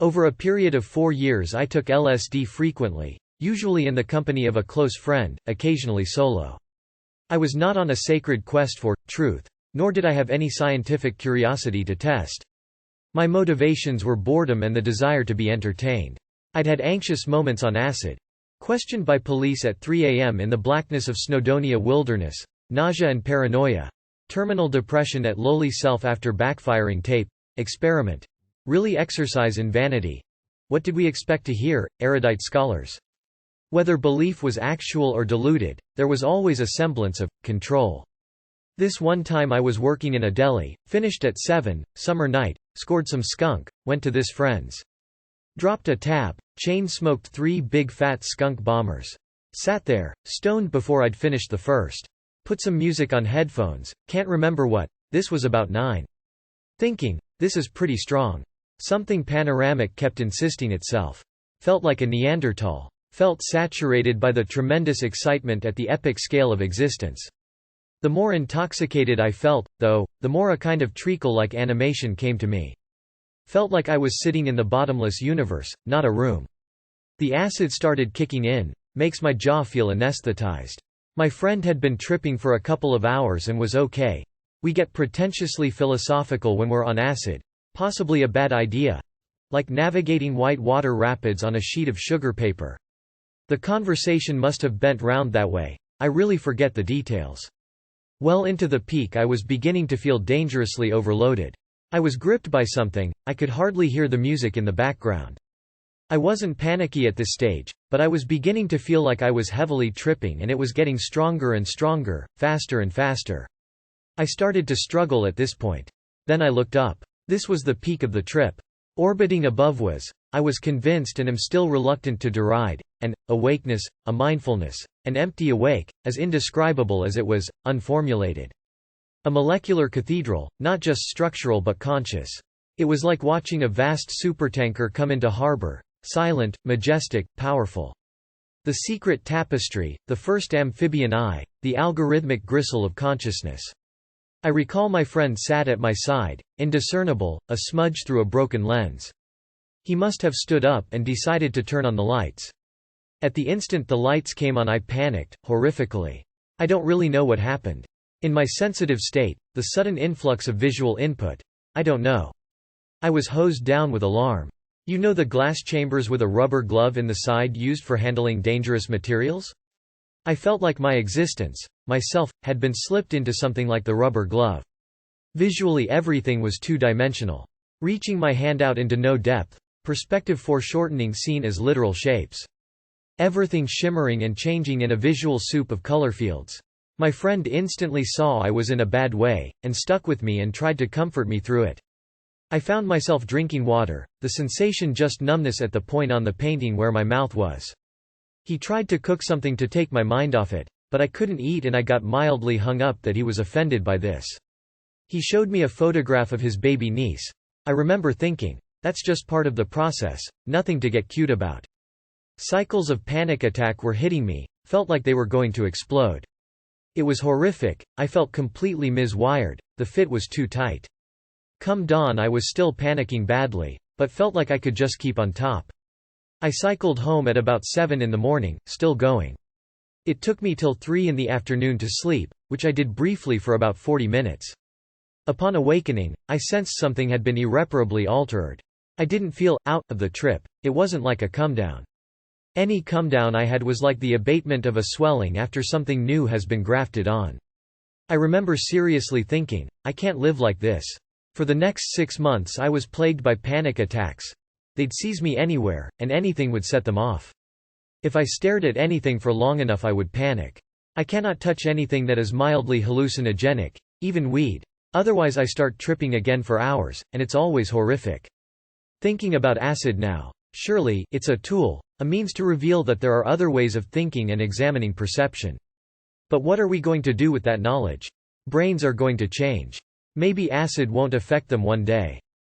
Over a period of 4 years I took LSD frequently, usually in the company of a close friend, occasionally solo. I was not on a sacred quest for truth, nor did I have any scientific curiosity to test. My motivations were boredom and the desire to be entertained. I'd had anxious moments on acid. Questioned by police at 3 a.m. in the blackness of Snowdonia wilderness. Nausea and paranoia. Terminal depression at lowly self after backfiring tape. Experiment. Really exercise in vanity. What did we expect to hear, erudite scholars? Whether belief was actual or deluded, there was always a semblance of control. This one time I was working in a deli, finished at 7, summer night, scored some skunk, went to this friend's. Dropped a tab, chain-smoked 3 big fat skunk bombers. Sat there, stoned before I'd finished the first. Put some music on headphones, can't remember what, this was about 9. Thinking, this is pretty strong. Something panoramic kept insisting itself. Felt like a Neanderthal. Felt saturated by the tremendous excitement at the epic scale of existence. The more intoxicated I felt, though, the more a kind of treacle-like animation came to me. Felt like I was sitting in the bottomless universe, not a room. The acid started kicking in, makes my jaw feel anesthetized. My friend had been tripping for a couple of hours and was okay. We get pretentiously philosophical when we're on acid, possibly a bad idea. Like navigating white water rapids on a sheet of sugar paper. The conversation must have bent round that way. I really forget the details. Well into the peak I was beginning to feel dangerously overloaded. I was gripped by something, I could hardly hear the music in the background. I wasn't panicky at this stage, but I was beginning to feel like I was heavily tripping and it was getting stronger and stronger, faster and faster. I started to struggle at this point. Then I looked up. This was the peak of the trip. Orbiting above was, I was convinced and am still reluctant to deride, an awakeness, a mindfulness, an empty awake, as indescribable as it was, unformulated. A molecular cathedral, not just structural but conscious. It was like watching a vast supertanker come into harbor, silent, majestic, powerful. The secret tapestry, the first amphibian eye, the algorithmic gristle of consciousness. I recall my friend sat at my side, indiscernible, a smudge through a broken lens. He must have stood up and decided to turn on the lights. At the instant the lights came on I panicked, horrifically. I don't really know what happened. In my sensitive state, the sudden influx of visual input, I don't know. I was hosed down with alarm. You know the glass chambers with a rubber glove in the side used for handling dangerous materials? I felt like my existence, myself, had been slipped into something like the rubber glove. Visually everything was two-dimensional. Reaching my hand out into no depth, perspective foreshortening seen as literal shapes. Everything shimmering and changing in a visual soup of color fields. My friend instantly saw I was in a bad way, and stuck with me and tried to comfort me through it. I found myself drinking water, the sensation just numbness at the point on the painting where my mouth was. He tried to cook something to take my mind off it, but I couldn't eat and I got mildly hung up that he was offended by this. He showed me a photograph of his baby niece. I remember thinking, that's just part of the process, nothing to get cute about. Cycles of panic attack were hitting me, felt like they were going to explode. It was horrific, I felt completely miswired, the fit was too tight. Come dawn I was still panicking badly, but felt like I could just keep on top. I cycled home at about 7 in the morning, still going. It took me till 3 in the afternoon to sleep, which I did briefly for about 40 minutes. Upon awakening, I sensed something had been irreparably altered. I didn't feel out of the trip, it wasn't like a comedown. Any comedown I had was like the abatement of a swelling after something new has been grafted on. I remember seriously thinking, I can't live like this. For the next 6 months I was plagued by panic attacks. They'd seize me anywhere, and anything would set them off. If I stared at anything for long enough I would panic. I cannot touch anything that is mildly hallucinogenic, even weed. Otherwise I start tripping again for hours, and it's always horrific. Thinking about acid now. Surely, it's a tool, a means to reveal that there are other ways of thinking and examining perception. But what are we going to do with that knowledge? Brains are going to change. Maybe acid won't affect them one day.